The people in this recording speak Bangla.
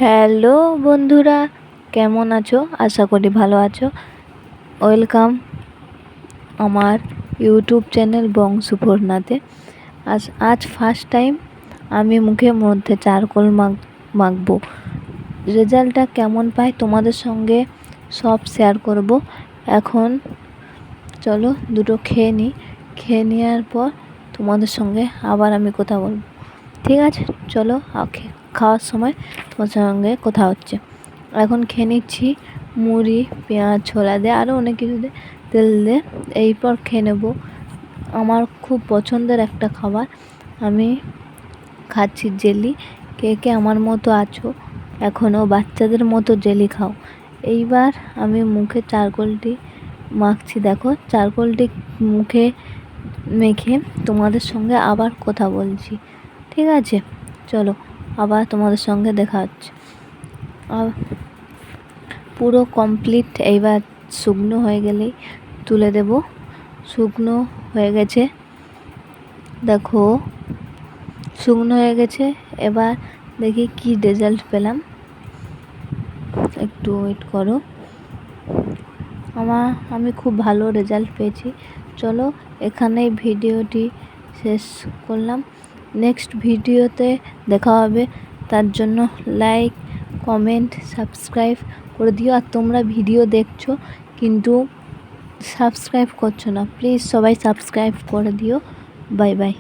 হ্যালো বন্ধুরা, কেমন আছো? আশা করি ভালো আছো। ওয়েলকাম আমার ইউটিউব চ্যানেল বংশুপূর্ণাতে। আজ ফার্স্ট টাইম আমি মুখের মধ্যে চারকোল মাখবো। রেজাল্টটা কেমন পাই তোমাদের সঙ্গে সব শেয়ার করব। এখন চলো দুটো খেয়ে নিই। খেয়ে নেওয়ার পর তোমাদের সঙ্গে আবার আমি কথা বলবো। ঠিক আছে, চলো খাওয়ার সময় তোমার সঙ্গে কথা হচ্ছে। এখন খেয়ে নিচ্ছি মুড়ি, পেঁয়াজ, ছোলা দিয়ে আরও অনেক কিছু দিয়ে, তেল দিয়ে। এরপর খেয়ে নেব আমার খুব পছন্দের একটা খাবার। আমি খাচ্ছি জেলি। কে কে আমার মতো আছো এখনও বাচ্চাদের মতো জেলি খাও? এইবার আমি মুখে চারকোলটি মাখছি। দেখো, চারকোলটি মুখে মেখে তোমাদের সঙ্গে আবার কথা বলছি। ঠিক আছে, চলো আবার তোমাদের সঙ্গে দেখা হচ্ছে। পুরো কমপ্লিট। এইবার শুকনো হয়ে গেলেই তুলে দেব। শুকনো হয়ে গেছে, দেখো শুকনো হয়ে গেছে। এবার দেখি কি রেজাল্ট পেলাম, একটু ওয়েট করো। আমি খুব ভালো রেজাল্ট পেয়েছি। চলো এখানেই ভিডিওটি শেষ করলাম। নেক্সট ভিডিওতে দেখা হবে। তার জন্য লাইক, কমেন্ট, সাবস্ক্রাইব করে দিও। আর তোমরা ভিডিও দেখছো কিন্তু সাবস্ক্রাইব করছো না, প্লিজ সবাই সাবস্ক্রাইব করে দিও। Bye bye.